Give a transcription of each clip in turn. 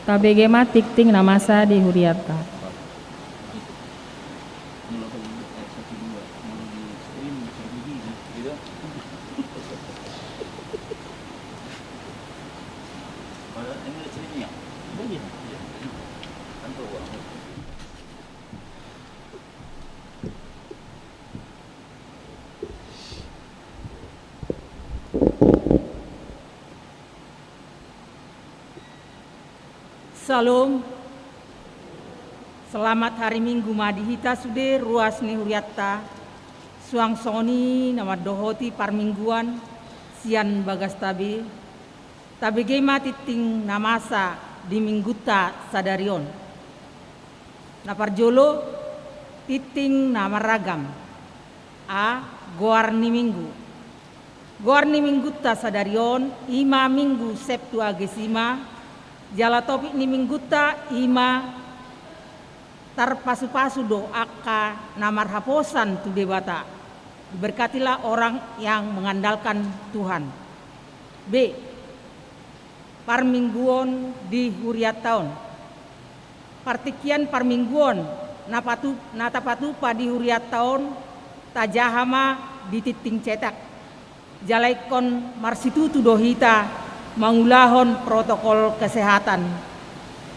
Tabegema tikting namasa di Huriata. Salam. Selamat hari Minggu madihita sude ruas ni Huriata. Suang soni nama dohoti parmingguan sian bagas tabe. Tabe gema titing namasa di mingguta sadarion. Naparjolo titing nama ragam. Goar ni minggu. Goar ni mingguta sadarion ima minggu Septuagesima. Jala topik ni mingguta ima tarpasu-pasu do aka namar haposan tu debata. Diberkatilah orang yang mengandalkan Tuhan. B. Parmingguon di Huriat tahun. Partikian parmingguon natapatupa di Huriat tahun tajahama di titing cetak. Jalaikon marsitutu dohita mangulahon protokol kesehatan.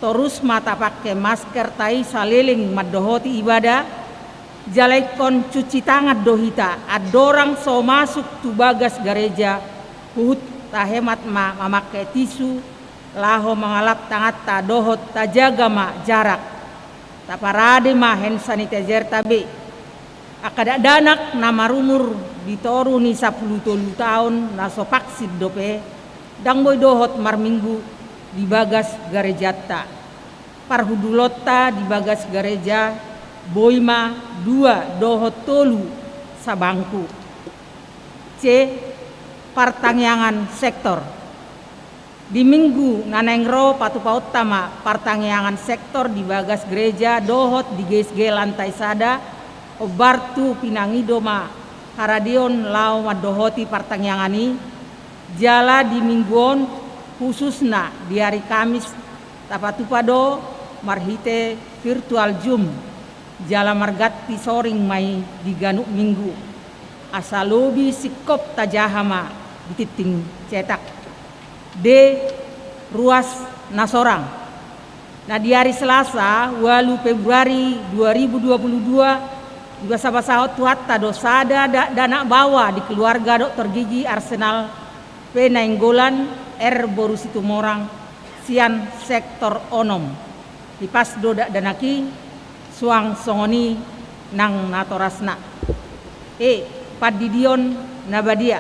Terus mata pakai masker tai saliling madohoti ibadah. Jalaikon cuci tangan dohita. Adorang so masuk tu bagas gereja. Huhut tahemat memakai tisu. Laho mengalap tangat ta dohot ta jaga jarak. Ta parade hand sanitizer tabe. Akadak danak nama rumur ditoru ni 10 tahun naso vaksin dope. Dang boy dohot marminggu di bagas garejata. Parhudulota di bagas gareja. Boima 2 dohot tolu sabangku. C. Partangyangan sektor. Di minggu nanengro patupaut tama partangyangan sektor di bagas gereja dohot di GSG lantai sada. Obartu pinangidoma haradion lau madohoti partangyangani. Jala di mingguon khususna di hari Kamis tapatupado marhite virtual Zoom jala margati soring mai di ganuk minggu asalobi sikop tajahama di titing cetak. D. Ruas nasorang. Nah di hari Selasa 8 Februari 2022 juga sabasahot tuatta dosada dana bawa di keluarga Dr. Gigi Arsenal Penanggolan Boru Situmorang sian sektor onom di pas dodak danaki suang songoni nang natorasna. Padidion nabadia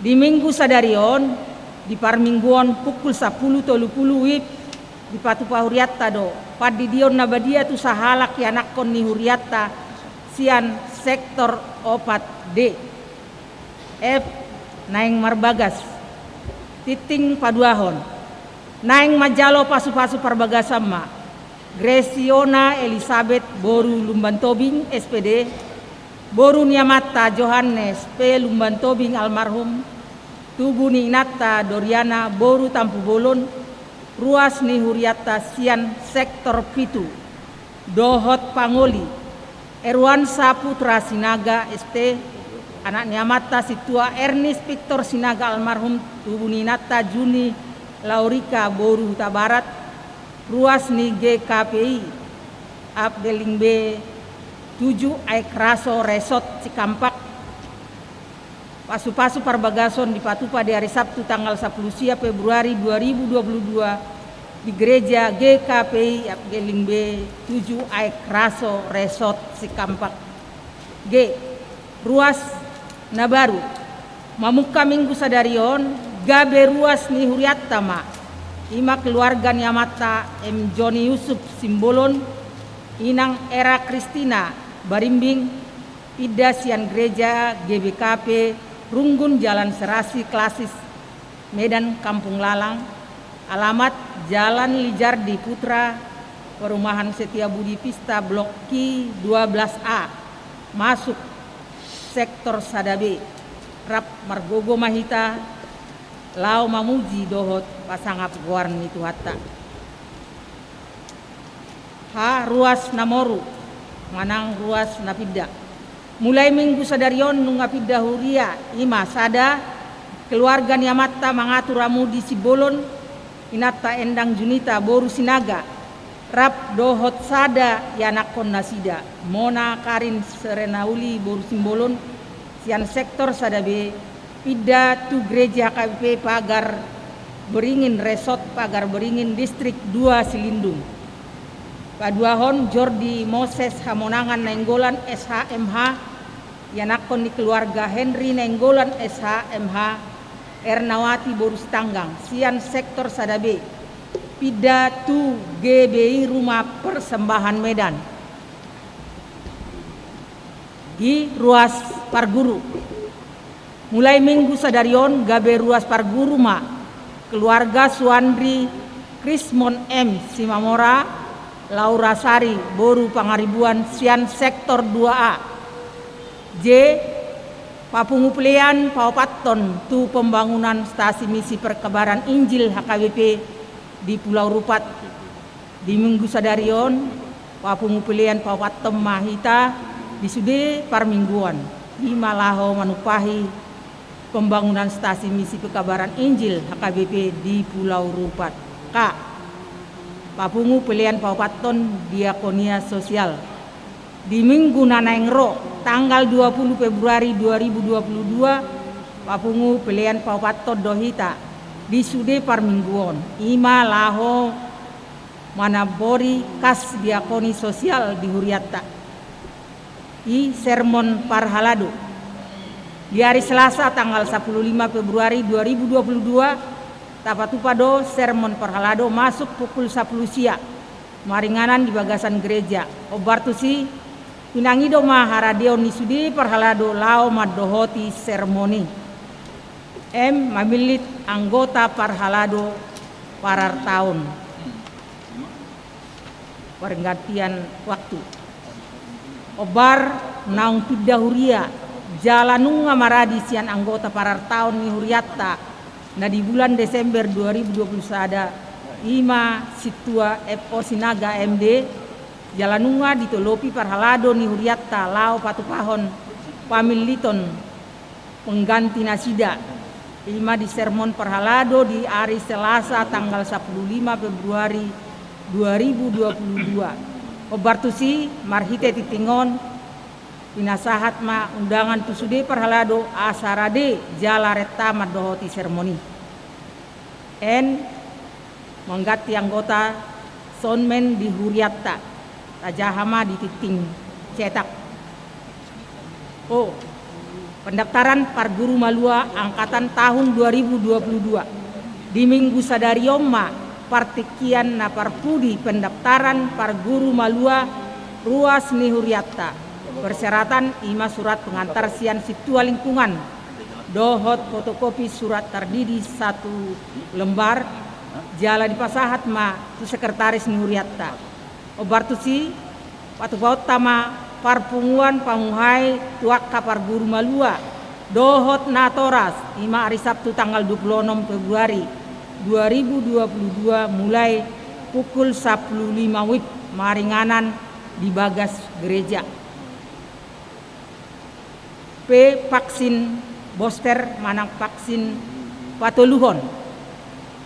di minggu sadarion di parmingguon pukul 10.30 wib di patupa Huriata do padidion nabadia tu sahalak yanakon ni Huriata sian sektor opat. D. F. Naing marbagas titing paduahon naing majalo pasu-pasu parbagasama Gresiona Elizabeth Boru Lumbantobing SPD Boru Niamata Johannes P. Lumbantobing almarhum Tugu ni Inata Doriana Boru Tampu Bolon ruas ni Huriata sian sektor pitu dohot pangoli Erwansa Putra Sinaga ST anak Niamata Situa Ernest Victor Sinaga almarhum Tubuh Ninata Juni Laurika Boru Huta Barat ruas ni GKPI Abdeling B 7 Aikraso Resort Cikampak pasu-pasu parbagason di Patupa di hari Sabtu tanggal 10 Februari 2022 di gereja GKPI Abdeling B 7 Aikraso Resort Cikampak. G. Ruas Nabaru mamuka minggu sadarion gabe ruas ni Huriata ma ima keluarga Niamata M. Joni Yusuf Simbolon Inang Era Kristina Barimbing Pida sian gereja GBKP Runggun Jalan Serasi Klasis Medan Kampung Lalang. Alamat Jalan Lijardi Putra Perumahan Setia Budi Pista Blok Ki 12A masuk sektor Sadabe Rap Margogo Mahita Lau Mamuji Dohot Pasangap Goarni Tuhatta. ruas namoru manang ruas napida. Mulai minggu sadarion nunga pida huria ima sada keluarga niamatta mangatur amudi sibolon inatta endang junita boru sinaga rap dohot sada yanakon nasida mona karin serenauli boru simbolon sian sektor sada be pida tu gereja KBP pagar beringin resort pagar beringin distrik 2 Silindung. Paduahon Jordi Moses Hamonangan Nenggolan SHMH yanakon di keluarga Henry Nenggolan SHMH Ernawati Borus Tanggang sian sektor Sadabe pida tu GBI Rumah Persembahan Medan di ruas Parguru. Mulai minggu sadarion gabe ruas Parguru ma keluarga Suandri Krismon M Simamora Laura Sari Boru Pangaribuan sian sektor 2A. J Papungu Pelian Paupaton tu pembangunan stasi misi perkabaran Injil HKBP di Pulau Rupat. Di minggu sadarion Papungu Pelian Paupaton Mahita di Sude Parmingguan di Malaho manupahi pembangunan stasi misi perkabaran Injil HKBP di Pulau Rupat. K Papungu Pelian Paupaton Diakonia Sosial di Minggu Nanaengro tanggal 20 Februari 2022 Papungu Pelian Paupaton Dohita di Sude Parmingguon ima laho manabori kas diakoni sosial di Huriatta i Sermon Parhalado di hari Selasa tanggal 15 Februari 2022 Tapatupado Sermon Parhalado masuk pukul 10 siang maringanan di bagasan gereja obartusi pinangido maharadeo nisudi Parhalado lao madohoti sermoni M mamilit anggota Parhalado parar tahun pergantian waktu obar naung pida huria jalanunga maradi sian anggota parar tahun ni Huriatta nah di bulan Desember 2020 ada ima situa FO Sinaga MD jalanunga ditolopi Parhalado ni Huriatta lao patupahon pamiliton pengganti nasida ima di Sermon Parhalado di hari Selasa tanggal 15 Februari 2022 obartusi marhite titingon pinasahat ma undangan tusude Parhalado asarade jala reta madohoti sermoni. N menggati anggota sonmen di Huriatta tajahama di titing cetak. O pendaftaran Parguru Malua angkatan tahun 2022 di minggu sadarioma partikian na parpudi pendaftaran Parguru Malua ruas ni Huriatta persyaratan ima surat pengantar sian situa lingkungan dohot fotokopi surat tardidi 1 lembar jala dipasahat ma tu sekretaris ni Huriatta obartusi patupaut tama parpunguan panguhai tuak kapar Guru Malua dohot natoras ima hari Sabtu tanggal 26 Februari 2022 mulai pukul 15 WIB maringanan di bagas gereja. P vaksin booster manang vaksin patoluhon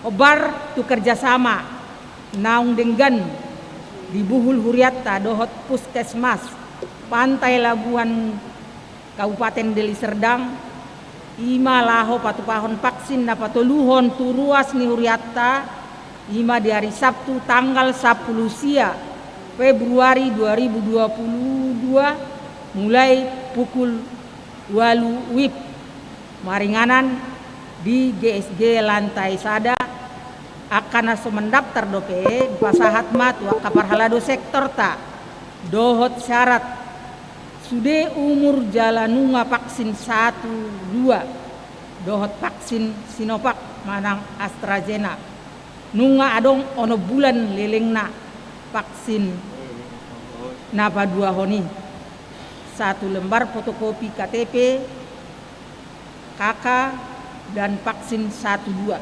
obar tu kerjasama naung denggan di Buhul Huriatta dohot puskesmas Pantai Labuan Kabupaten Deli Serdang ima laho patupahon vaksin na patoluhon tu ruas ni Huriatta ima di hari Sabtu tanggal 10 sia Februari 2022 mulai pukul walu WIB maringanan di GSG lantai sada akan aso mendaftar dope pasahat mat waka Parhalado sektor ta dohot syarat sude umur jalanunga vaksin 1-2 dohot vaksin Sinovac manang AstraZeneca nunga adong ono bulan lelengna vaksin napa dua honi 1 lembar fotokopi KTP, KK, dan vaksin 1-2.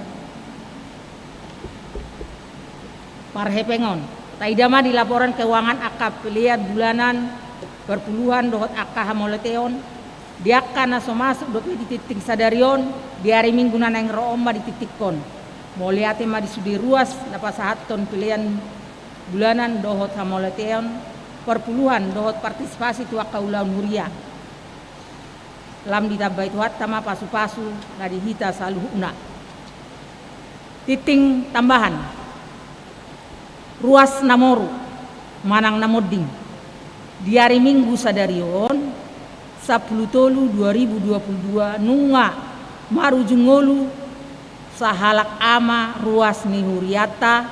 Parhepengon, Taidama di laporan keuangan AK pelihat bulanan perpuluhan dohot AK hamoleteon diakka naso masuk dope di titik sadarion di hari minggu naneng roomba di titik kon moliate ma di sudi ruas napasahat ton pilihan bulanan dohot hamoleteon perpuluhan dohot partisipasi tu akka ulang huria lam ditabai tu hatta ma pasu-pasu na dihita saluhuna titing tambahan ruas namoru manang namoding di hari minggu sadarion 10 tolu 2022 nunga marujungolu sahalak ama ruas ni huriata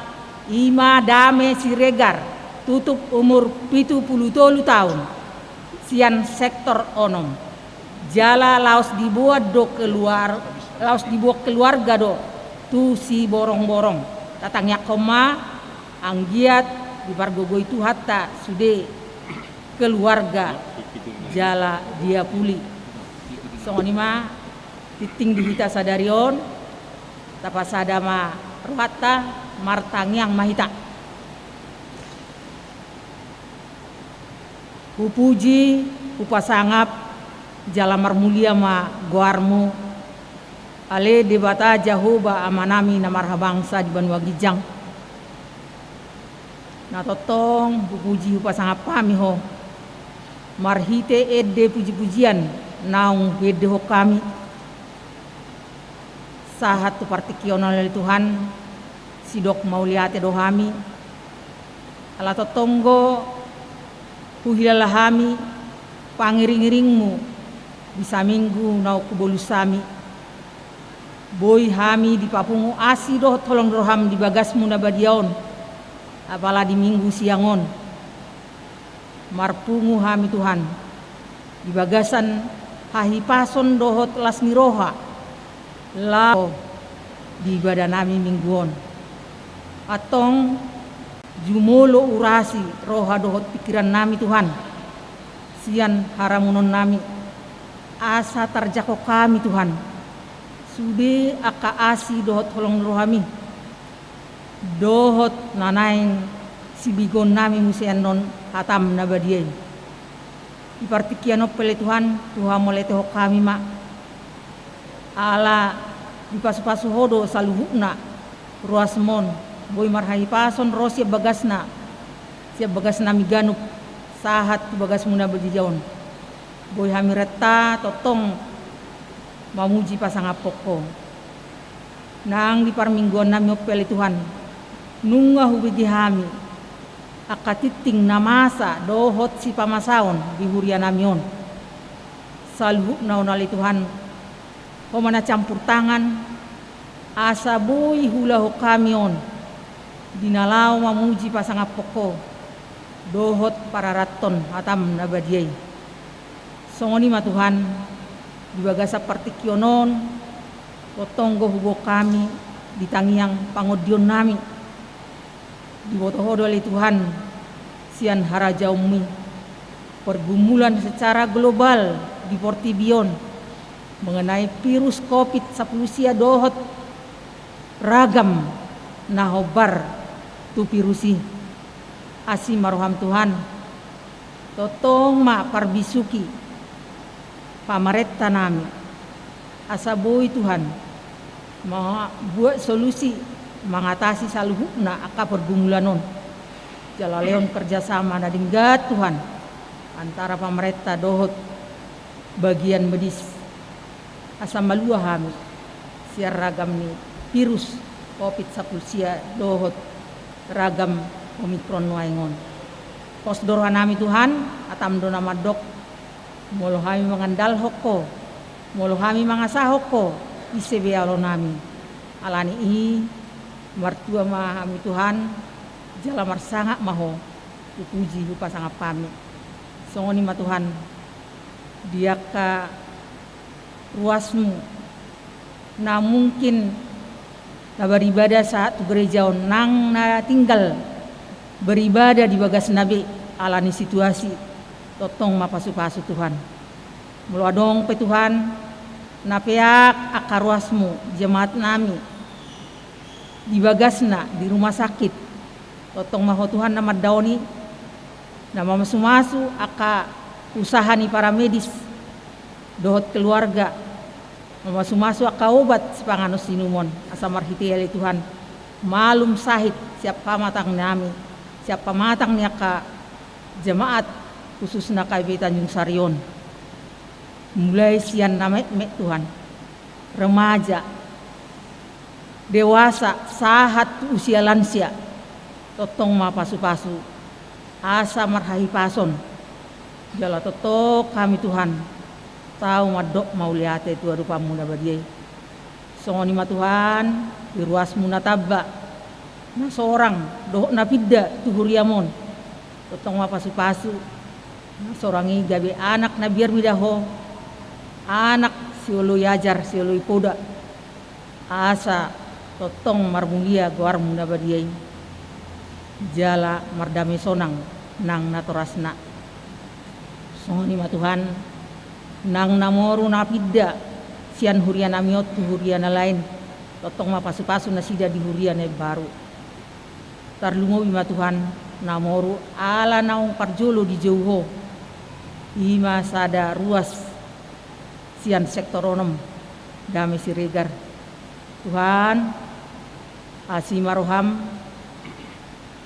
ima dame siregar tutup umur 70 tahun sian sektor onom jala laos dibuat do keluar laos dibuat keluarga do tu si borong-borong tatangnya koma anggiat di pargogo itu hatta sude keluarga jala dia puli songonima titing dihita sadarion tapasadama ruhata martangyang mahita upuji upasangap jala marmulia ma goarmu ale debata jahoba amanami namarha bangsa di Banua Gijang na totong puji upasangap kami ho marhite edde puji-pujian naung hede ho kami sahat tu partikional Tuhan sidok mauliate dohami ala totonggo puhilalahami pangiring-iringmu bisa minggu nau kubolusami boy hami di papungu asi doh tolong doham di bagasmu nabadiaon apala di minggu siangon marpungu hami Tuhan di bagasan hahipason dohot lasmi roha lao di badanami mingguon atong jumolo urasi roha dohot pikiran nami Tuhan sian haramunon nami asa tarjako kami Tuhan sude aka asi dohot holong rohami dohot nanaing sibigon nami musian non hatam nabadiay ipartikiano pele Tuhan Tuhan moleteho kami ma ala di pasu-pasu hodo saluhukna ruasmon boy marhai pason rosia bagasna siap bagasna miganup sahat tu bagas muna berjijaon boy hamireta totong mamuji pasangapoko nang di parmingguan nami pele Tuhan nunga hubigi hami akatiting namasa dohot si pamasaon di huria namion salhu naunali Tuhan pemana campur tangan asa boy hula kamion dinalau mamuji pasangapoko dohot para raton hatam nabadiay songoni ma Tuhan di bagasa partikionon potonggo hubo kami di tangiang pangodion nami di botohodo oleh Tuhan sian haraja umi pergumulan secara global di Portibion mengenai virus COVID-19 dohot ragam nahobar tu virusi asi maroham Tuhan totong ma parbisuki pamaretta nami asa boy Tuhan buat solusi mengatasi saluhukna aka pergumulanon jalaleon kerjasama nadinggat Tuhan antara pemerintah dohot bagian medis asa malua hami siar ragam ni virus COVID-19 dohot ragam Omikron waingon posdor nami Tuhan atam dona madok molo hami mangandal hoko molo hami mangasah hoko isebe alo nami alani i martua mahami Tuhan jala marsanga maho puji lupa sangat pami songoni ma Tuhan dia ka ruasmu na mungkin na beribadah saat tu gereja nang na tinggal beribadah di bagas nabi alani situasi totong mapasu-pasu Tuhan meluadong pe Tuhan na peak akaruasmu jemaat nami di bagasna di rumah sakit totong maho Tuhan nama daoni nama masu-masu aka usaha ni para medis dohot keluarga masu-masu aka obat sipanganos sinumon asa marhiti ali Tuhan malum sahid siap pamatang nami siap pamatang ni aka jemaat khususna KBP Tanjung Sarion mulai sian nama Tuhan remaja dewasa sahat usia lansia totong ma pasu-pasu asa marhahi pason jala totok kami Tuhan tahu madok mauliate Tuhan rupa muna badiai songoni ma Tuhan di ruas muna tabba na seorang doh na pidda tuhuriamon totong ma pasu-pasu na seorang gabe anak na biar midaho anak siolo yajar siolo ipoda asa totong marmulia goar muna badiai jala mardame sonang nang natorasna songoni ma Tuhan nang namoru napidda sian hurian amiot tu hurian lain totong ma pasu-pasu na sida di hurian baru tarlungo ma Tuhan namoru ala naung parjolo di jauho ima sada ruas sian sektor onom dame siregar Tuhan asimaroham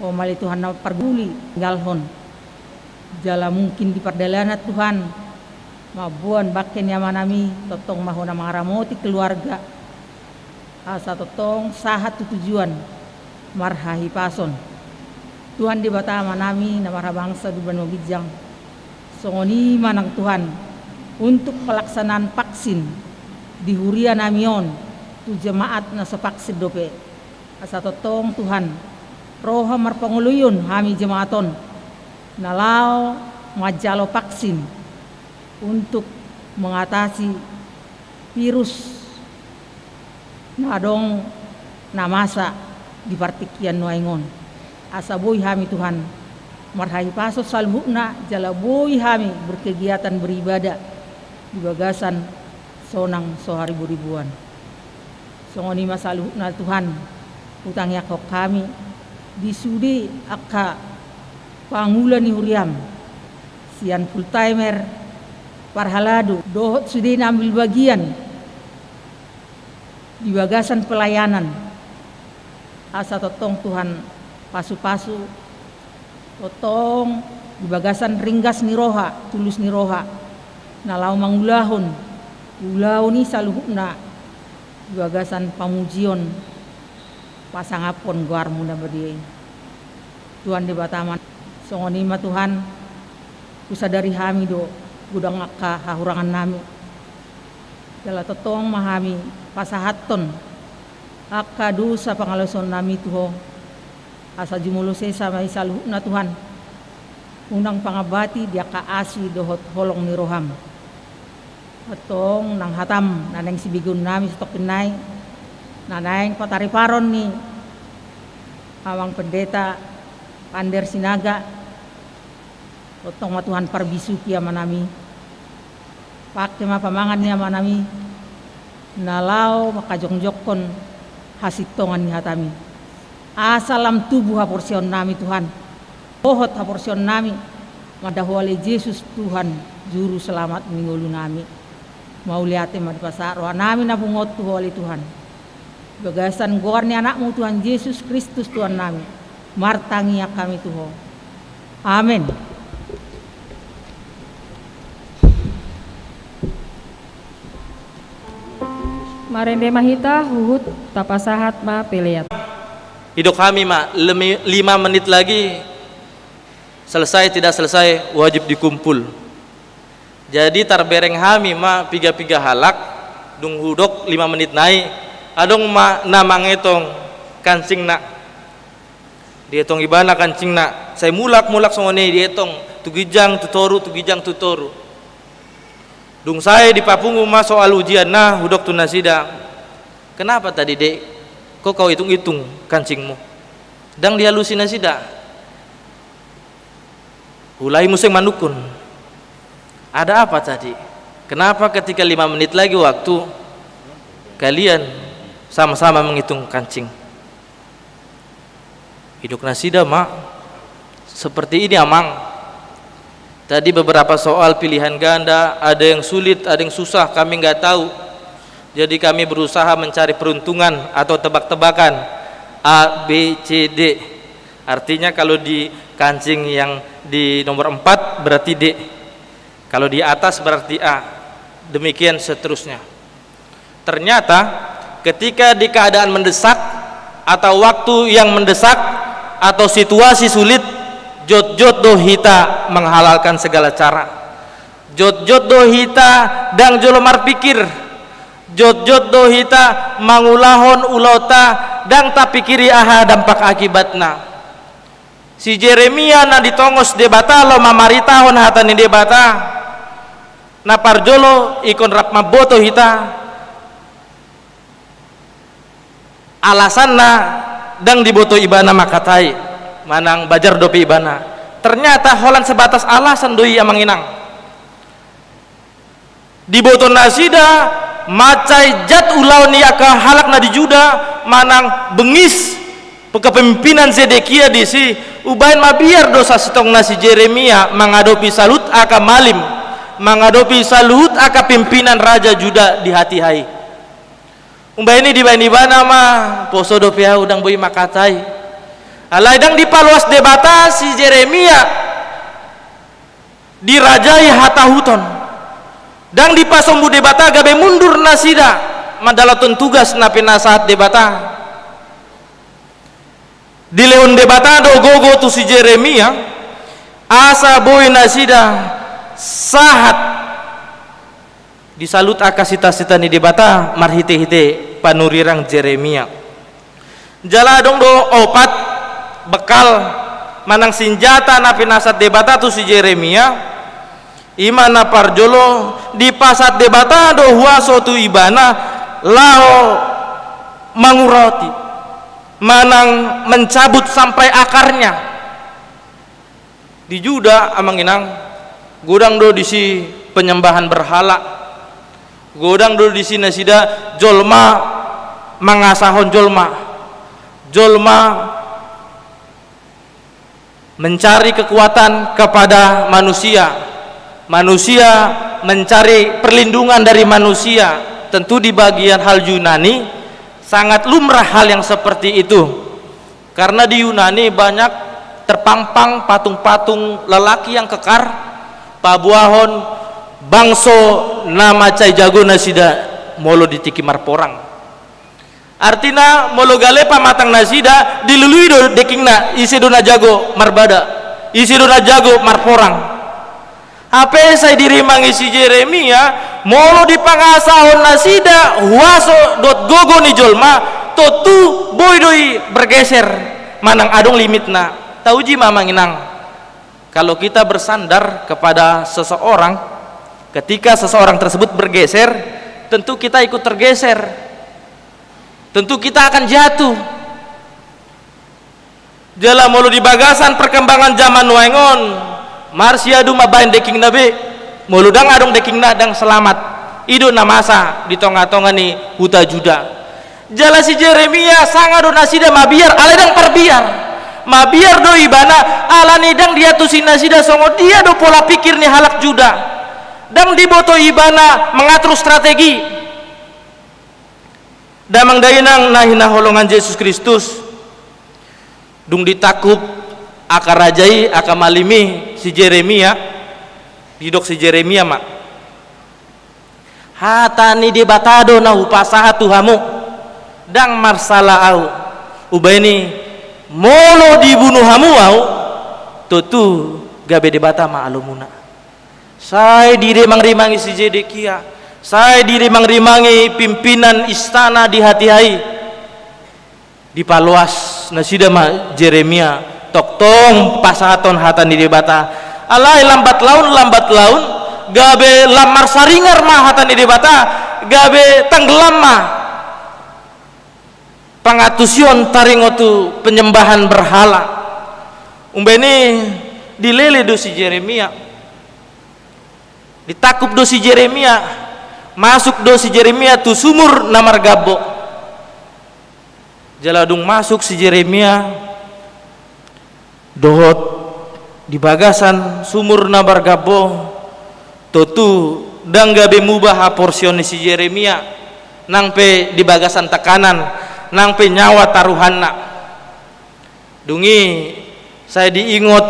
o mali Tuhan na parguli galhon jala mungkin di perdalanat Tuhan mabuan bakken yamanami totong mahona mangaramoti keluarga asa totong sahat tujuan marhahi pason Tuhan di batama nami na marabangsa duban mabijang songoni manang Tuhan untuk pelaksanaan vaksin di hurian namion tu jemaat na sepaksin dope asa totong Tuhan roha marpanguluyun hami jemaaton nalau majalo vaksin untuk mengatasi virus nadong namasa di partikian nuaingon asa boy hami Tuhan marhahi paso salbukna jala boy hami berkegiatan beribadah di bagasan sonang sohari buribuan songoni masalukna Tuhan utang yakok kami disudi aka pangulan ni huriam sian full timer parhalado dohot sudi ambil bagian di bagasan pelayanan asa totong Tuhan pasu-pasu totong di bagasan ringgas niroha tulus niroha nalau mangulahon ulau ni saluhukna di bagasan pamujion pasangapon guar muna badiai Tuhan di bataman songoni ma Tuhan kusadari hami do gudang aka hahurangan nami jala totong mahami pasahaton aka dosa pangaloson nami tuho asa jumulose sama isaluhna Tuhan unang pangabati dia kaasi dohot holong ni roham atong nang hatam naneng sibigun nami stok kenai naneng patari paron ni awang pendeta Pander Sinaga totong ma Tuhan parbisu kia manami pakai ma pamangan ni manami nalau makajongjokon hasitongan ni hatami asalam tubuh haporsion nami Tuhan pohot haporsion nami madahwale Yesus Tuhan juru selamat mingulu nami mau liate madpasa roh nami nabungot tuhwale Tuhan bagasan goar ni anakmu Tuhan Yesus Kristus Tuhan nami martangi kami Tuhan amin. Marende mahita huhut tapasahat ma peleat. Hidup kami ma 5 menit lagi selesai tidak selesai wajib dikumpul. Jadi tarbereng kami ma piga-piga halak dung hudok 5 menit naik adong ma namang etong kancing nak dietong ibana kancing nak saya mulak songone dietong tugijang tutoru dung saya di papungu ma soal ujian nah hudok tunasida kenapa tadi dek kok kau hitung kancingmu dang dihalusinasida ulai museng manukun ada apa tadi kenapa ketika 5 menit lagi waktu kalian sama-sama menghitung kancing Hidup nasida mak seperti ini amang. Tadi beberapa soal pilihan ganda, ada yang sulit, ada yang susah, kami nggak tahu. Jadi kami berusaha mencari peruntungan atau tebak-tebakan A, B, C, D. Artinya kalau di kancing yang di nomor 4 berarti D, kalau di atas berarti A, demikian seterusnya. Ternyata ketika di keadaan mendesak atau waktu yang mendesak atau situasi sulit, jod-jod dohita menghalalkan segala cara. Jod-jod dohita dang jolomar pikir, jod-jod dohita mangulahon ulota dang tak pikiri aha dampak akibatna. Si Jeremia na ditongos debata lo mamaritahon hatani debata na parjolo ikon rap maboto hita alasanna dang diboto ibana makatai manang bajar dopi ibana. Ternyata holan sebatas alasan doi amang inang. Diboto nasida macai jat ulau niaka halak na dijuda manang bengis kepemimpinan Zedekia di si ubain mabiar dosa setong nasi Jeremia mengadopi salut aka malim, mengadopi salut aka pimpinan Raja Juda di hati hai. Umba ini dibain ibana mah poso dopia udang boy makatai. Alai dang dipaluas debata si Jeremia dirajai hatahuton. Dang dipasombu debata gabe mundur nasida madalatun tugas napi nasahat debata. Di leon debata do gogo tu si Jeremia asa boy nasida sahat disalut akasita-sita ni debata marhite-hite panurirang Jeremia. Jala dong do opat bekal manang senjata na pinasat debata tu si Jeremia imana parjolo di pasat debata do huaso tu ibana lao manguroti manang mencabut sampai akarnya di Juda amang inang gudang do di si penyembahan berhala, godang dulu di sini sida jolma mangasahon jolma mencari kekuatan kepada manusia mencari perlindungan dari manusia. Tentu di bagian hal Yunani sangat lumrah hal yang seperti itu, karena di Yunani banyak terpampang patung-patung lelaki yang kekar pabuahon bangso nama cai jago nasida molo ditiki marporang. Artina molo gale pamatang nasida dilului do dekingna isi dona jago marbada, isi dona jago marporang. Apa saya dirimang isi Jeremia molo dipangasahon nasida huaso dot gogo ni jolma totu boy doi bergeser manang adong limitna. Tauji mamang inang, kalau kita bersandar kepada seseorang, ketika seseorang tersebut bergeser, tentu kita ikut tergeser, tentu kita akan jatuh. Jala mulu di bagasan perkembangan zaman waingon marsiadu mabain deking nabe mulu dang adong deking nadang selamat idu namasa di tonga-tonga ni huta Juda. Jala si Jeremia sangado nasida mabiar aledang parbiar mabiar do ibana ala nidang dia tu sinasida songo dia do pola pikir ni halak Juda dang diboto ibana mengatur strategi damang dainang nahina holongan Yesus Kristus dung ditakup aka rajai aka malimi si Jeremia didok si Jeremia mak hatani debatado na upasaha tuhamu dang marsala au ubaini molo dibunuh hamu au tutu gabe debata ma alumuna. Saya diremang-remangi si Zedekia, saya diremang-remangi pimpinan istana di hati hai dipaluas nasida ma Jeremia toktong pasahaton hatan di debata alai lambat laun gabe lamar saringar ma hatan di debata gabe tenggelam ma pangatusion taringotu penyembahan berhala. Umbeni dilele do si Jeremia, ditakup do si Jeremia, masuk do si Jeremia tu sumur namar gabo. Jaladung masuk si Jeremia dohot di bagasan sumur na bargabo totu dang gabe mubah porsioni si Yeremia nang pe di bagasan tekanan nang pe nyawa taruhanna. Dungi saya diingot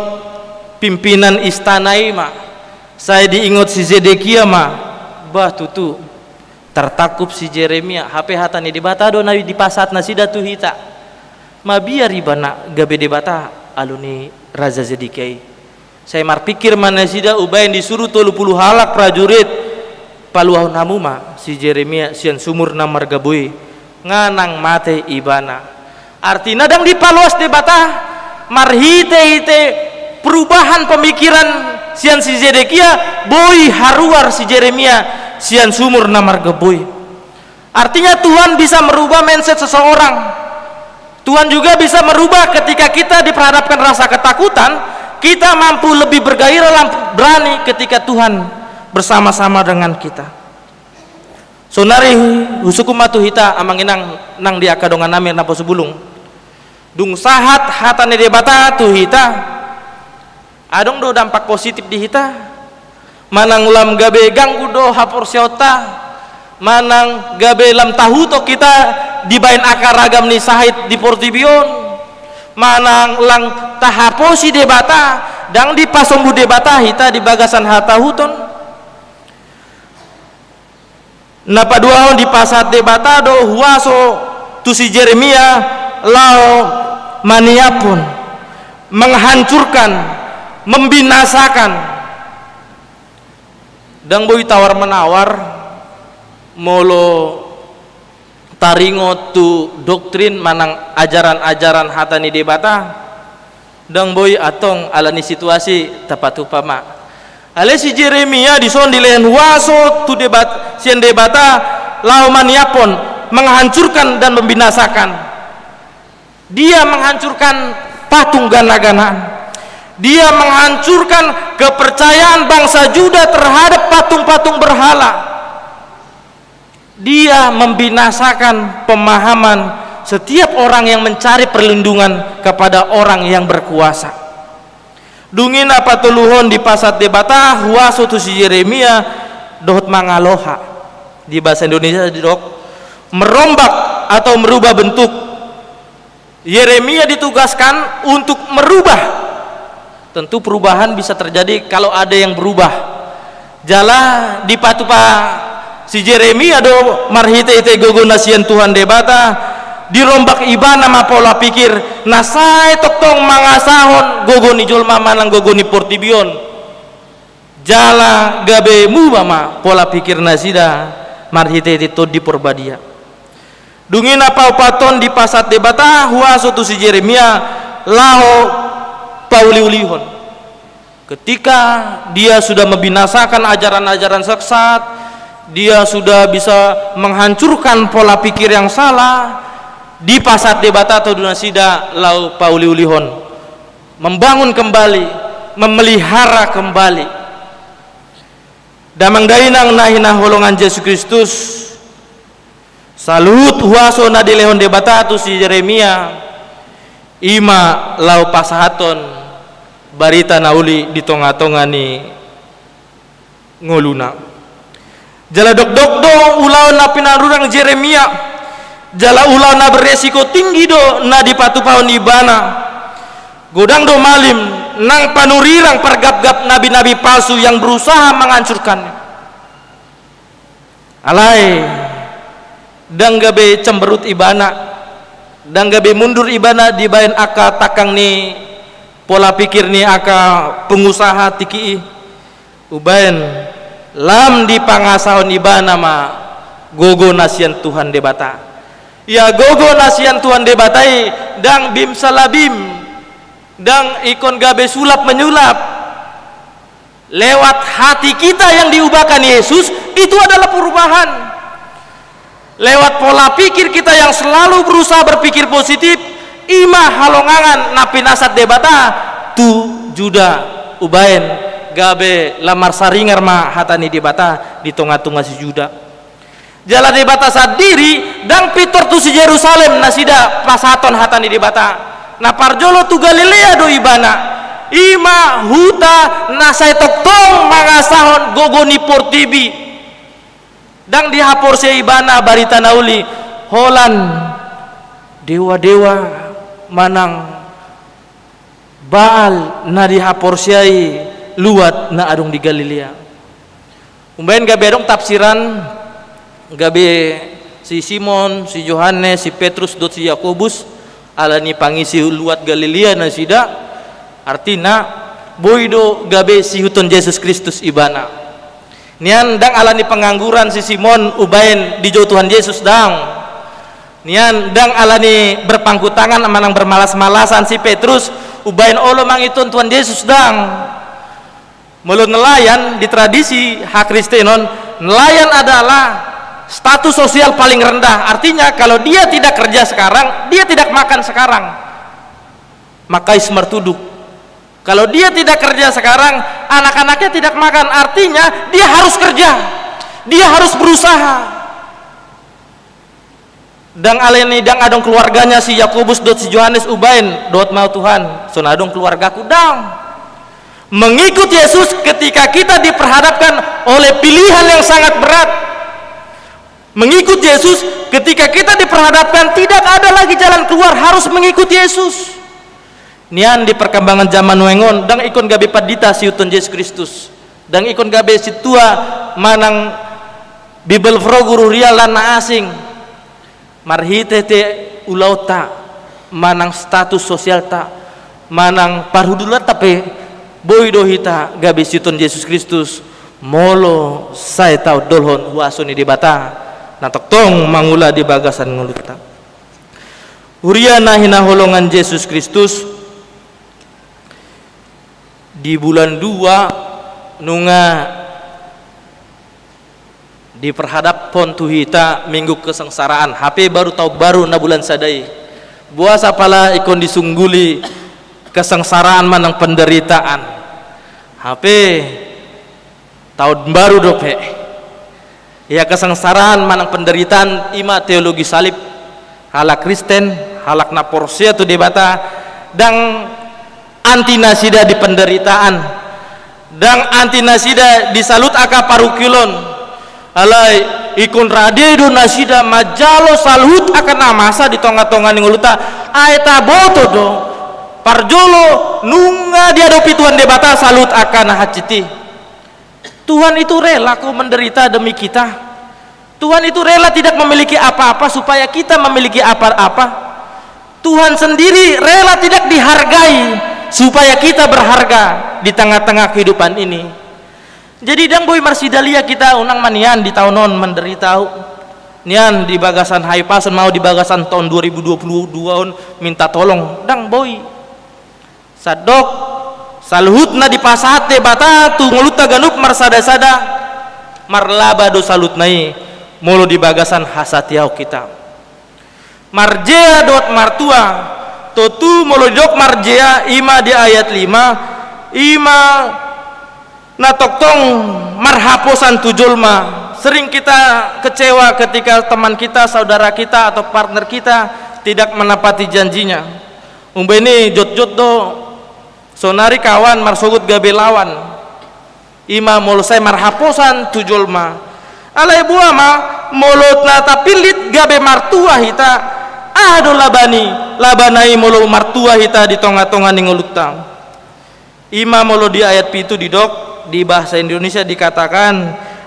pimpinan istana ima, saya diingot si Zedekia ma, bah tutu tertakup si Yeremia HP hatani debata do nabi di pasat nasida tu hita ma biar ibana gabe debata aluni Raja Zedekia. Saya marpikir mana sida ubain disuruh 30 halak prajurit paluah namu ma si Yeremia sian sumur na margabui nganang mate ibana. Artinya dang dipaluas debata marhite-hite perubahan pemikiran sian si Zedekia boy haruar si Yeremia sian sumur na margabui. Artinya Tuhan bisa merubah mindset seseorang. Tuhan juga bisa merubah ketika kita diperhadapkan rasa ketakutan, kita mampu lebih bergairah berani ketika Tuhan bersama-sama dengan kita. Sonari husuku matu hita amanginang nang dia kadongan namir napo sebulung dung sahat hatane debata tu hita adong do dampak positif di hita manang ulam gabe ganggu do hapor syota manang gabe lam tahu to kita dibain akar ragam ni sahid di portibion manang lang tahaposi debata dang dipasombu debata hita di bagasan hatahuton napa dua di pasat debata do huaso tu si Yeremia lao maniapun menghancurkan membinasakan dang boy tawar menawar molo taringo tu doktrin manang ajaran-ajaran hatani debata dang boy atong alani situasi tepat upama ale si Yeremia dison dilen waso tu debat sian debata lau maniapon menghancurkan dan membinasakan. Dia menghancurkan patung gana-ganaan, dia menghancurkan kepercayaan bangsa Juda terhadap patung-patung berhala, dia membinasakan pemahaman setiap orang yang mencari perlindungan kepada orang yang berkuasa. Dungin apa tuluhon di pasat debata huaso tu si Yeremia dohot mangaloha di bahasa Indonesia dok merombak atau merubah bentuk. Yeremia ditugaskan untuk merubah. Tentu perubahan bisa terjadi kalau ada yang berubah. Jala di patupa si Yeremia do marhite-hite gogo nasian Tuhan debata dirombak ibana ma pola pikir nasai toktong mangasahon gogo ni jolma manang gogo ni portibion jala gabe mu mama pola pikir nasida marhite to di porbadia dungin apa paton di pasat debata huaso tu si Yeremia lao pauliulihon ketika dia sudah membinasakan ajaran-ajaran sesat, dia sudah bisa menghancurkan pola pikir yang salah. Di pasat debata atau dunasida lau pauliulihon membangun kembali, memelihara kembali damang dainang nahina holongan Yesus Kristus salut huaso na dilehon debata tu si Yeremia ima lau pasahaton barita nauli di tonga-tonga ni ngoluna jala dok-dok do ulau na pinarurang Yeremia jala ulau na beresiko tinggi do na dipatupahon ibana godang do malim nang panurirang pergap-gap nabi-nabi palsu yang berusaha menghancurkannya alai dang gabe cemberut ibana dang gabe mundur ibana dibain aka takang ni pola pikir ni aka pengusaha tiki ubain lam di pangasahon ibana ma gogo nasian Tuhan debata ya gogo nasian Tuhan debatai dang bim salabim dang ikon gabe sulap menyulap lewat hati kita yang diubahkan Yesus itu adalah perubahan lewat pola pikir kita yang selalu berusaha berpikir positif ima halongangan napi nasat debata tu juda ubain gabe lamar saringar ma hatani debata di tonga-tonga si juda jala debata sadiri dang pitor tu si Yerusalem nasida pasaton hatani debata na parjolo tu Galilea do ibana ima huta na say toktong mga sahon gogoni portibi dang dihapor siya ibana barita nauli holan dewa-dewa manang Baal na dihapor siya luat na adong di Galilea. Umbayan gabi adong tafsiran gabi si Simon, si Yohanes, si Petrus dot si Yakobus ala ni pangisi luat Galilea na sida artina boydo gabi si huton Yesus Kristus ibana nian dang ala ni pengangguran si Simon ubayan di jauh Tuhan Yesus dang nian dang ala ni berpangku tangan manang bermalas-malasan si Petrus ubayan olo mangitun Tuhan Yesus dang melu nelayan di tradisi hak Kristenon nelayan adalah status sosial paling rendah, artinya kalau dia tidak kerja sekarang dia tidak makan sekarang maka ismertuduk. Kalau dia tidak kerja sekarang anak-anaknya tidak makan, artinya dia harus kerja, dia harus berusaha. Dang aleni dang adong keluarganya si Yakobus dot si Yohanes ubain dot mau Tuhan son adong keluargaku dang mengikut Yesus ketika kita diperhadapkan oleh pilihan yang sangat berat. Mengikut Yesus ketika kita diperhadapkan tidak ada lagi jalan keluar, harus mengikut Yesus. Nian di perkembangan zaman wengon dang ikon gabe padita si uton Yesus Kristus dang ikon gabe si tua manang Bibel froguru rial lana asing marhite te ulauta manang status sosial ta manang parhudulat tapi boy dohita gabe si uton Yesus Kristus molo saya tau dolhon huasoni di bata na toktong mangula di bagasan nguluta Uriana hina holongan Yesus Kristus di bulan 2 nunga diperhadap pon tuhita minggu kesengsaraan HP baru tahu baru na bulan sadai buasa pala ikon disungguli kesengsaraan manang penderitaan HP tahun baru dope ya kesengsaraan manang penderitaan ima teologi salib halak Kristen halak na porsia tu debata dang anti nasida di penderitaan dang anti nasida di salut aka parukilon alai ikun radedo nasida majalo salut akan namasa di tonga-tonga ninguluta aeta boto do parjolo nunga diadopi Tuhan debata salut akan haciti. Tuhan itu rela kok menderita demi kita. Tuhan itu rela tidak memiliki apa-apa supaya kita memiliki apa-apa. Tuhan sendiri rela tidak dihargai supaya kita berharga di tengah-tengah kehidupan ini. Jadi dang boy marsidalia kita unang manian di tahunon menderita nian di bagasan haipasan mau di bagasan tahun 2022 minta tolong dang boy sadok saluhut na di pasate bata tu nguluta ganup marsada-sada marlaba do salut nai mulu di bagasan hasatiau kita marjea dot martua totu mulu jok marjea ima di ayat 5 ima na toktong marhaposan tujulma. Sering kita kecewa ketika teman kita, saudara kita atau partner kita tidak menepati janjinya. Umbeni jot-jot do sonari kawan marsogut gabe lawan ima molusai marhaposan tujulma alai buah ma mulut nata pilit gabe martua hita ado labanai mulu martua hita di tonga-tonga ningulutang ima mulu di ayat pitu di dok di bahasa Indonesia dikatakan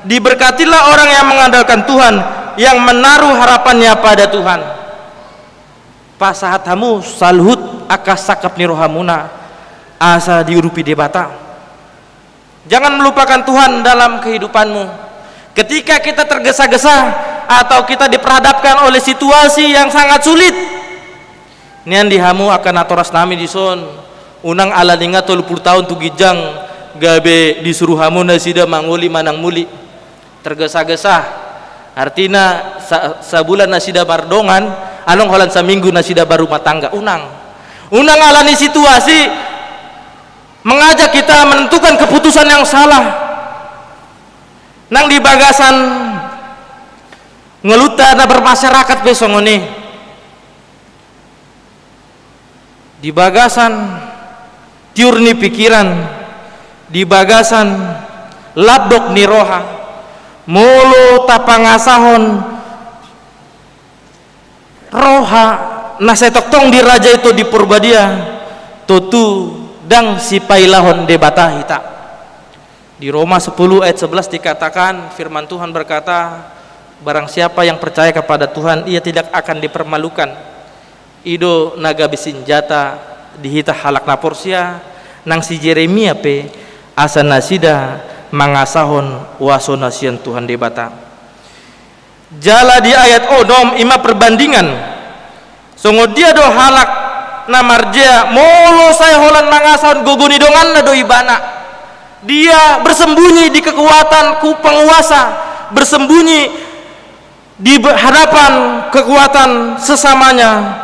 diberkatilah orang yang mengandalkan Tuhan yang menaruh harapannya pada Tuhan pasahatamu salhut akasakap nirohamuna asa diurupi debata. Jangan melupakan Tuhan dalam kehidupanmu. Ketika kita tergesa-gesa atau kita diperhadapkan oleh situasi yang sangat sulit, nian dihamu akan atoras nami dison unang alaninga 30 tahun tu gijang gabe disuruh hamu nasida manguli manang muli tergesa-gesa artina sabulan nasida bardongan along holan saminggu nasida baru matangga unang alani situasi mengajak kita menentukan keputusan yang salah nang di bagasan ngeluta na bermasyarakat besong ini di bagasan tiurni pikiran, di bagasan labdok ni roha, molo tapangasahon roha nasetok tong di raja itu di Purbadia tutu dang si pailahon debata hita. Di Roma 10 ayat 11 dikatakan, firman Tuhan berkata, barang siapa yang percaya kepada Tuhan, ia tidak akan dipermalukan. Ido naga bisinjata dihita halak naporsia nang si Jeremia pe asa nasida mangasahon waso nasian Tuhan debata. Jala di ayat onom ima perbandingan songo dia do halak namarjea molo saya holan mangasahon gogoni dongan na do ibana. Dia bersembunyi di kekuatan penguasa, bersembunyi di hadapan kekuatan sesamanya.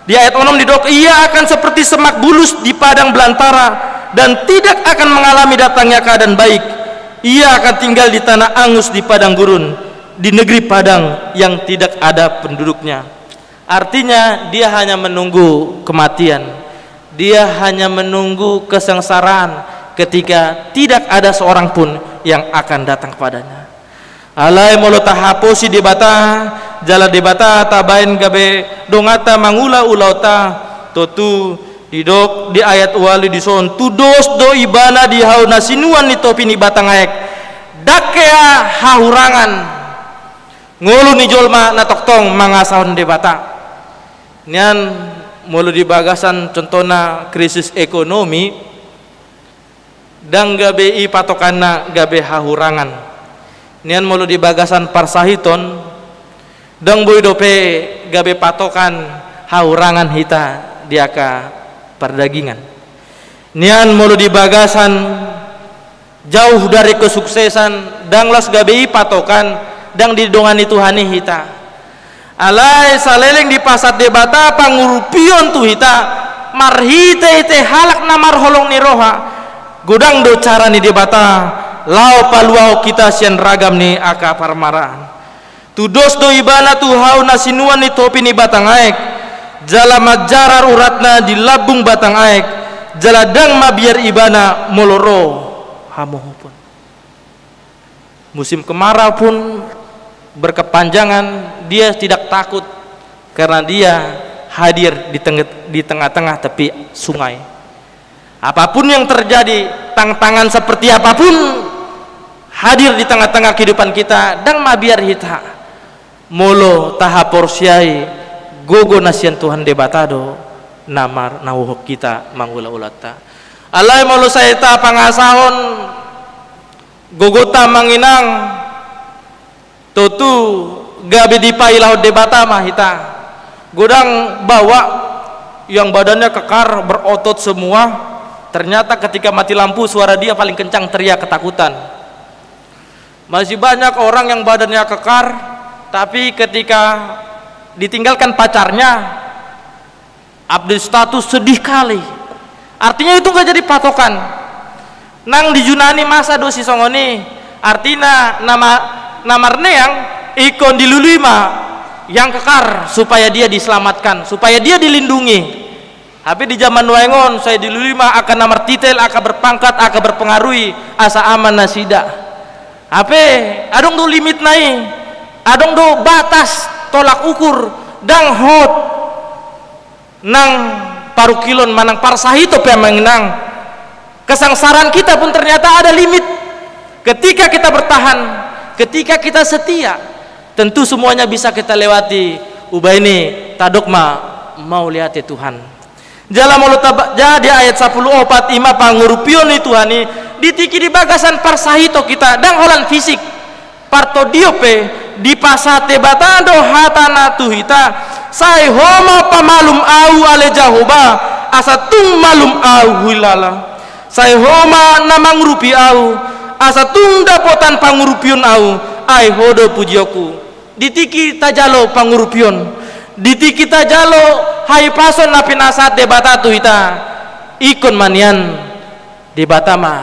Di ayat 6 didok, ia akan seperti semak bulus di padang belantara dan tidak akan mengalami datangnya keadaan baik. Ia akan tinggal di tanah angus di padang gurun, di negeri padang yang tidak ada penduduknya. Artinya dia hanya menunggu kematian, dia hanya menunggu kesengsaraan ketika tidak ada seorang pun yang akan datang kepadanya. Alai molo tahaposi debata jala debata tabain gabe dongata mangula ulauta totu didok di ayat wali dison tudos do ibana di hauna sinuan ni topi ni batang aek dakea hahurangan ngulu ni jolma na toktong mangasahon debata nian molo di bagasan contohna krisis ekonomi dang gabe i patokanna gabe hahurangan nian mulu di bagasan parsahiton dang boy dope gabe patokan hahurangan hita diaka perdagingan nian mulu di bagasan jauh dari kesuksesan dang las gabe i patokan dang didongani Tuhani hita alai saleleng di pasat debata pangurupion tu hita marhite ite halak namar holong ni roha gudang do cara ni debata lau paluau kita sian ragam ni aka parmaraan tudos do ibana tu hau nasinuan ni topi ni batang aek jala majarar uratna di labung batang aek jala dang mabiar ibana moloro hamoho pun musim kemarau pun berkepanjangan dia tidak takut karena dia hadir di tengah-tengah tepi sungai. Apapun yang terjadi, tantangan seperti apapun hadir di tengah-tengah kehidupan kita dan mabiar hita molo tahaporsiai gogo nasian Tuhan debatado namar nawuh kita mangula ulata alai molo saita pangasahon gogota manginang tutu gabe dipailah debata mah hita godang bawa yang badannya kekar berotot semua. Ternyata ketika mati lampu suara dia paling kencang teriak ketakutan. Masih banyak orang yang badannya kekar tapi ketika ditinggalkan pacarnya update status sedih kali. Artinya itu gak jadi patokan. Nang di Yunani masa dosi songoni artinya namarne yang ikon dilulima yang kekar supaya dia diselamatkan, supaya dia dilindungi. Tapi di zaman waengon saya dilulima akan namar titel akan berpangkat akan berpengaruhi asa aman nasida. Ape adong do limit nai, adong do batas tolak ukur dang hot nang paru kilon manang parsahito pe manginang. Kesangsaran kita pun ternyata ada limit. Ketika kita bertahan, ketika kita setia, tentu semuanya bisa kita lewati. Ubah ini tadokma mau lihat ya Tuhan. Jala mulut jadi ayat 10 opat ima pangurupion itu hani ditiki di bagasan parsahito kita dang holan fisik parto diope di pasate batado hatana tuhita sai homa pamalum au ale jahoba asa tung malum au hilala sai homa namang rupi au asa tung dapotan pangurupion au ai hodo pujioku ditiki tajalo pangurupion ditiki tajalo hai pason na pinasat debata tu ita ikon manian debata ma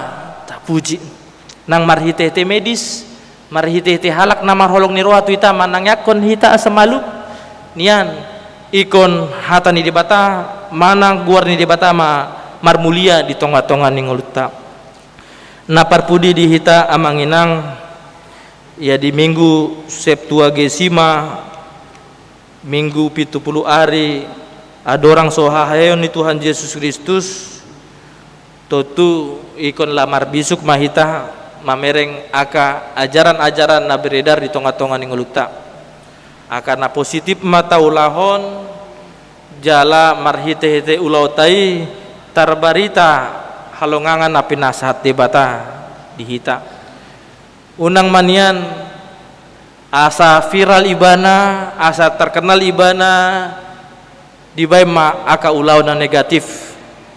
tak puji nang marhite te medis marhite te halak namar holong ni roha tu ita manang yakon hita asamalu nian ikon hata ni debata manang guar ni debata marmulia di tonga-tonga ni ngoluta na parpudi di hita amanginang ya di minggu Septuagesima minggu 70 hari adorang sohahayon ni Tuhan Yesus Kristus totu ikon lamar bisuk mahita mamereng aka ajaran-ajaran na beredar di tonga-tonga ni ngoluta akana positif mata ulahon jala marhite-hite ulautai tarbarita halongangan na pinasahat debata dihita unang manian asa viral ibana asa terkenal ibana dibai ma aka ulau na negatif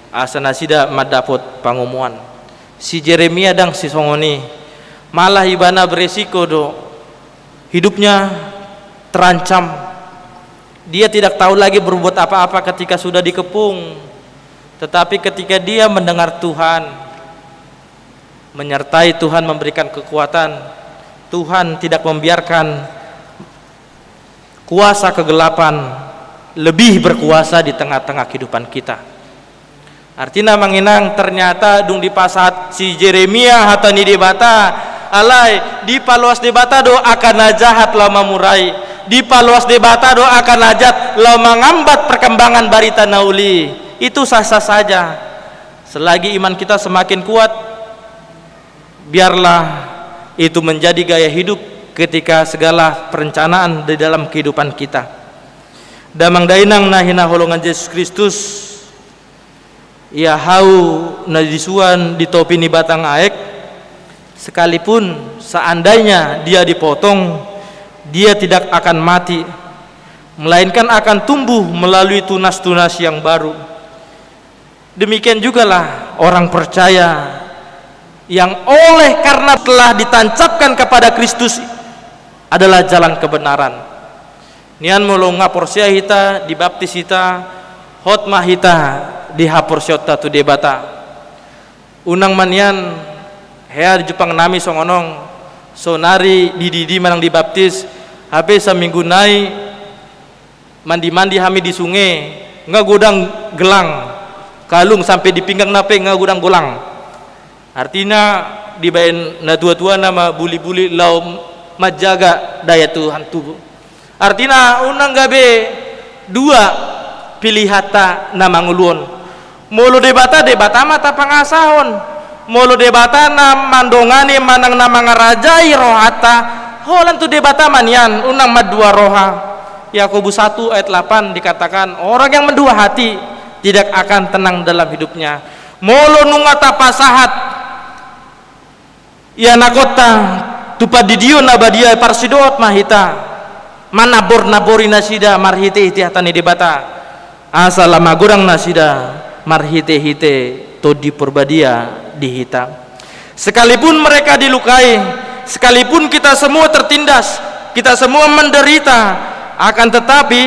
asa nasida madapot pangumuan si Jeremia dang si songoni malah ibana beresiko do hidupnya terancam, dia tidak tahu lagi berbuat apa-apa ketika sudah dikepung, tetapi ketika dia mendengar Tuhan menyertai, Tuhan memberikan kekuatan, Tuhan tidak membiarkan kuasa kegelapan lebih berkuasa di tengah-tengah kehidupan kita. Artinya menginang ternyata dung di pasat si Jeremia hatani debata alai di paluas debata do akan jahat lama murai di paluas debata do akan najat lo mengambat perkembangan barita nauli itu sah-sah saja selagi iman kita semakin kuat biarlah itu menjadi gaya hidup ketika segala perencanaan di dalam kehidupan kita damang dainang nahina holongan Yesus Kristus ia hau na disuan di topi ni batang aek sekalipun seandainya dia dipotong dia tidak akan mati melainkan akan tumbuh melalui tunas-tunas yang baru. Demikian jugalah orang percaya yang oleh karena telah ditancapkan kepada Kristus adalah jalan kebenaran. Nian mulu ngaporsia hita dibaptis hita hotmah hita dihaporsiota tu debata unang manian hea di Jepang nami songonong sonari dididi manang dibaptis habis seminggu nai mandi-mandi hami di sungai nggak gudang gelang kalung sampai di pinggang nape nggak gudang golang artinya dibayin na tua-tua nama buli-buli lau majaga daya Tuhan tubuh artinya unang gabe dua pilihata nama nguluon mulu debata mata pangasahon mulu debata na mandongani manang nama ngarajai rohata holan tu debata manian unang madua roha Yakobus 1 ayat 8 dikatakan orang yang mendua hati tidak akan tenang dalam hidupnya molo nungata pasahat ya nakota tupadidio nabadia parsidot mahita manabor nabori nasida marhite hite hatani debata asala magurang nasida marhite hite todi perbadia dihita sekalipun mereka dilukai sekalipun kita semua tertindas, kita semua menderita, akan tetapi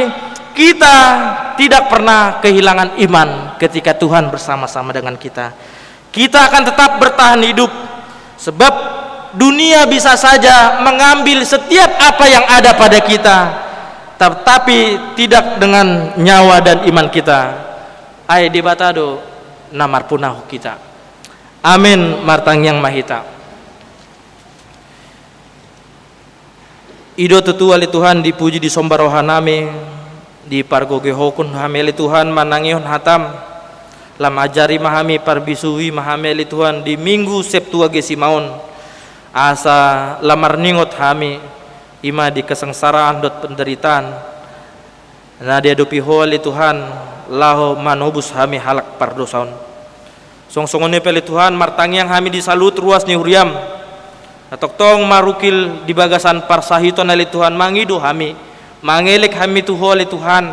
kita tidak pernah kehilangan iman ketika Tuhan bersama-sama dengan kita. Kita akan tetap bertahan hidup, sebab dunia bisa saja mengambil setiap apa yang ada pada kita, tetapi tidak dengan nyawa dan iman kita. Ai debatado namar punahu kita. Amin martang yang mahita. Ido tetua li Tuhan dipuji di sombar rohanami di pargoge hokun hameli Tuhan manangihon hatam lam ajari mahami parbisui mahameli Tuhan di minggu Septuagesimaon asa lamar ningot hami ima di kesengsaraan dot penderitaan na dia dopi holi Tuhan laho manobus hami halak pardosaun songsongone peli Tuhan martangiang hami disalut ruas ni huriam atok tong marukil di bagasan parsahiton ali Tuhan mangidu hami mangelek hami tu holi Tuhan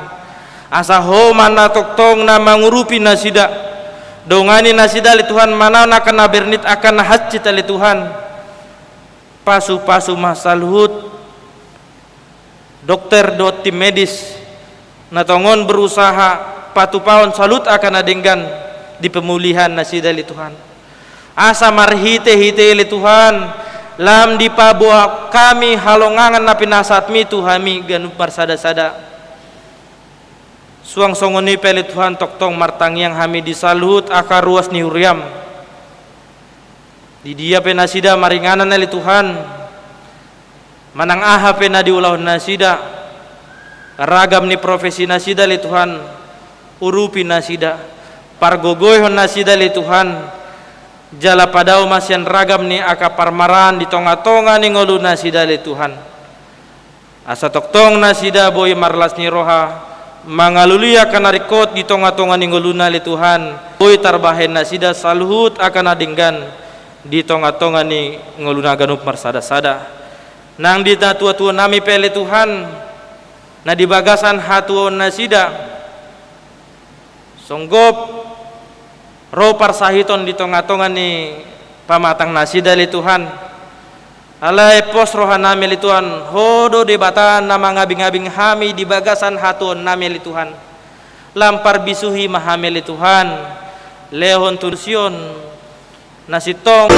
asa ho mana tok tong na mangurupi nasida dongani nasida li Tuhan mana na kana bernit akan hajit ali Tuhan pasu-pasu masalhut dokter do tim medis natongon berusaha patu-paon salut akan adenggan di pemulihan nasida li Tuhan asa marhite-hite li Tuhan lam dipabuah kami halongangan na pinasatmi Tuhami ganu parsada-sada suang songoni pele Tuhan toktong martang yang hami disalut akar ruas ni huriam di dia penasida maringanan ali Tuhan manang aha pena diulah nasida ragam ni profesi nasida li Tuhan urupi nasida pargogoy nasida li Tuhan jala padao masyan ragam ni akaparmaran di tonga-tonga ni ngolu nasida li Tuhan asa toktong nasida boy marlas ni roha mangalulia kanarikot di tonga-tonga ni ngoluna li Tuhan boy tarbahen nasida saluhut akan adinggan di tonga-tonga ni ngoluna ganup marsada-sada nang di tua-tua nami pele Tuhan na di bagasan hatuon nasida songgop ro parsahiton di tonga-tonga ni pamatang nasida li Tuhan alai pos rohanami li Tuhan hodo debatan nama ngabing-ngabing hami di bagasan hatuon nami li Tuhan lampar bisuhi mahami li Tuhan lehon tursion nasitong